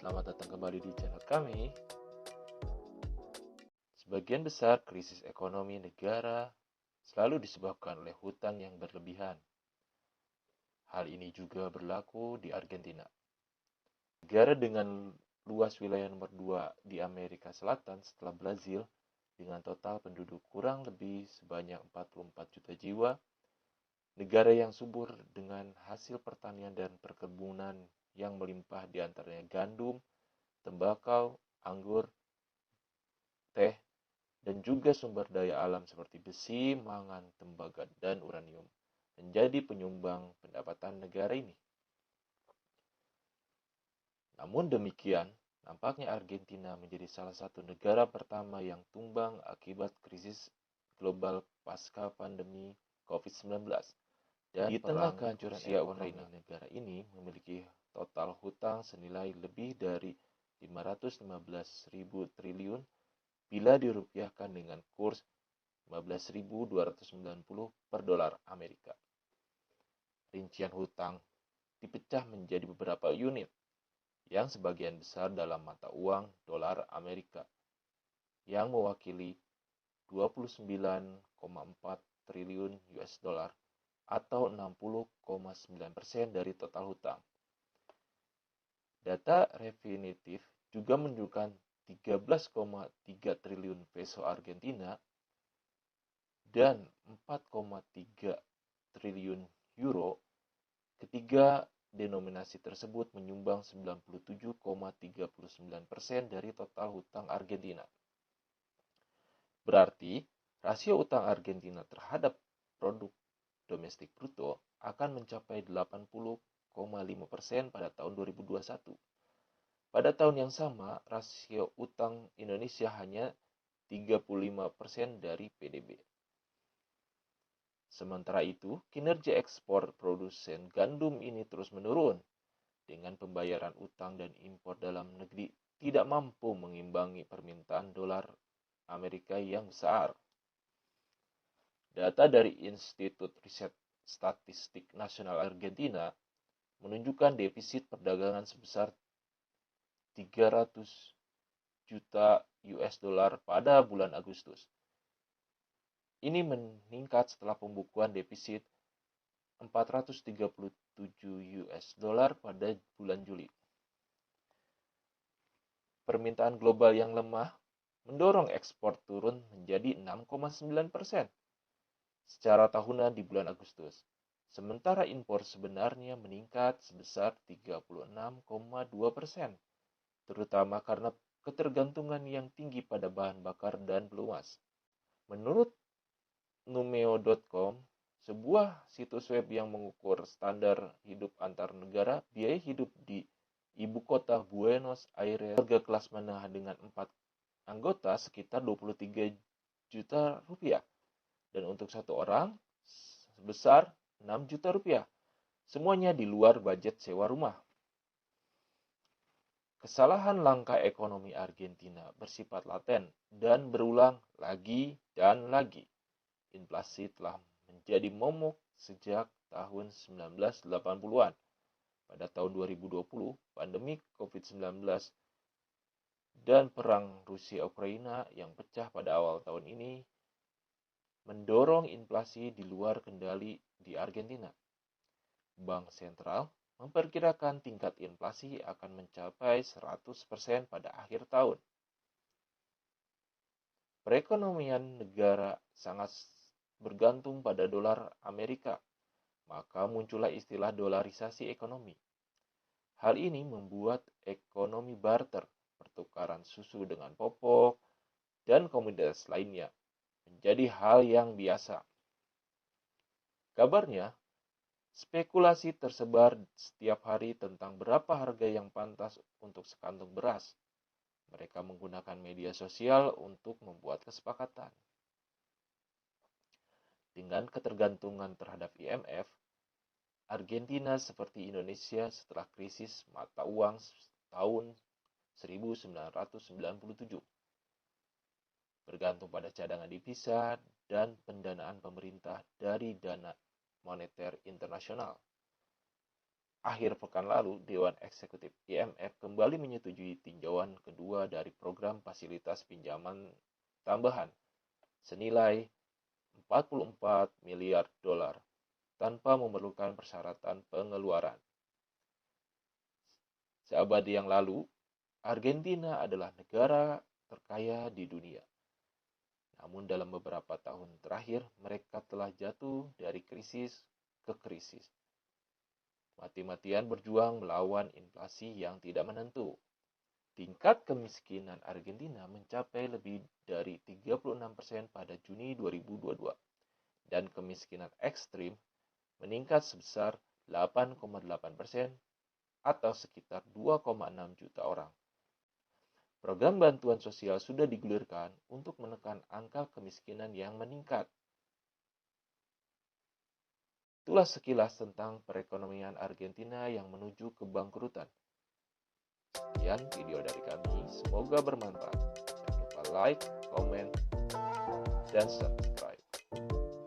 Selamat datang kembali di channel kami. Sebagian besar krisis ekonomi negara selalu disebabkan oleh hutang yang berlebihan. Hal ini juga berlaku di Argentina. Negara dengan luas wilayah nomor 2 di Amerika Selatan setelah Brazil dengan total penduduk kurang lebih sebanyak 44 juta jiwa. Negara yang subur dengan hasil pertanian dan perkebunan yang melimpah di antaranya gandum, tembakau, anggur, teh, dan juga sumber daya alam seperti besi, mangan, tembaga, dan uranium menjadi penyumbang pendapatan negara ini. Namun demikian, nampaknya Argentina menjadi salah satu negara pertama yang tumbang akibat krisis global pasca pandemi COVID-19. Dan di tengah kehancuran Ukraina, negara ini memiliki total hutang senilai lebih dari 515.000 triliun bila dirupiahkan dengan kurs 15.290 per dolar Amerika. Rincian hutang dipecah menjadi beberapa unit, yang sebagian besar dalam mata uang dolar Amerika, yang mewakili 29,4 triliun US dollar atau 60,9% dari total hutang. Data definitif juga menunjukkan 13,3 triliun peso Argentina dan 4,3 triliun euro. Ketiga denominasi tersebut menyumbang 97,39% dari total hutang Argentina. Berarti, rasio utang Argentina terhadap produk domestik bruto akan mencapai 80,5% pada tahun 2021. Pada tahun yang sama, rasio utang Indonesia hanya 35% dari PDB. Sementara itu, kinerja ekspor produsen gandum ini terus menurun, dengan pembayaran utang dan impor dalam negeri tidak mampu mengimbangi permintaan dolar Amerika yang besar. Data dari Institut Riset Statistik Nasional Argentina menunjukkan defisit perdagangan sebesar 300 juta US dollar pada bulan Agustus. Ini meningkat setelah pembukuan defisit 437 US dollar pada bulan Juli. Permintaan global yang lemah mendorong ekspor turun menjadi 6,9% secara tahunan di bulan Agustus. Sementara impor sebenarnya meningkat sebesar 36,2%, terutama karena ketergantungan yang tinggi pada bahan bakar dan pelumas. Menurut Numeo.com, sebuah situs web yang mengukur standar hidup antar negara, biaya hidup di ibu kota Buenos Aires warga kelas menengah dengan 4 anggota sekitar 23 juta rupiah, dan untuk satu orang sebesar 6 juta rupiah. Semuanya di luar budget sewa rumah. Kesalahan langkah ekonomi Argentina bersifat laten dan berulang lagi dan lagi. Inflasi telah menjadi momok sejak tahun 1980-an. Pada tahun 2020, pandemi COVID-19 dan perang Rusia-Ukraina yang pecah pada awal tahun ini mendorong inflasi di luar kendali di Argentina. Bank sentral memperkirakan tingkat inflasi akan mencapai 100% pada akhir tahun. Perekonomian negara sangat bergantung pada dolar Amerika, maka muncullah istilah dolarisasi ekonomi. Hal ini membuat ekonomi barter, pertukaran susu dengan popok, dan komoditas lainnya menjadi hal yang biasa. Kabarnya, spekulasi tersebar setiap hari tentang berapa harga yang pantas untuk sekantung beras. Mereka menggunakan media sosial untuk membuat kesepakatan. Dengan ketergantungan terhadap IMF, Argentina seperti Indonesia setelah krisis mata uang tahun 1997, bergantung pada cadangan devisa dan pendanaan pemerintah dari dana moneter internasional. Akhir pekan lalu, Dewan Eksekutif IMF kembali menyetujui tinjauan kedua dari program fasilitas pinjaman tambahan senilai 44 miliar dolar tanpa memerlukan persyaratan pengeluaran. Seabad yang lalu, Argentina adalah negara terkaya di dunia. Namun dalam beberapa tahun terakhir, mereka telah jatuh dari krisis ke krisis. Mati-matian berjuang melawan inflasi yang tidak menentu. Tingkat kemiskinan Argentina mencapai lebih dari 36% pada Juni 2022 dan kemiskinan ekstrim meningkat sebesar 8,8% atau sekitar 2,6 juta orang. Program bantuan sosial sudah digulirkan untuk menekan angka kemiskinan yang meningkat. Itulah sekilas tentang perekonomian Argentina yang menuju kebangkrutan. Sekian video dari kami, semoga bermanfaat. Jangan lupa like, komen, dan subscribe.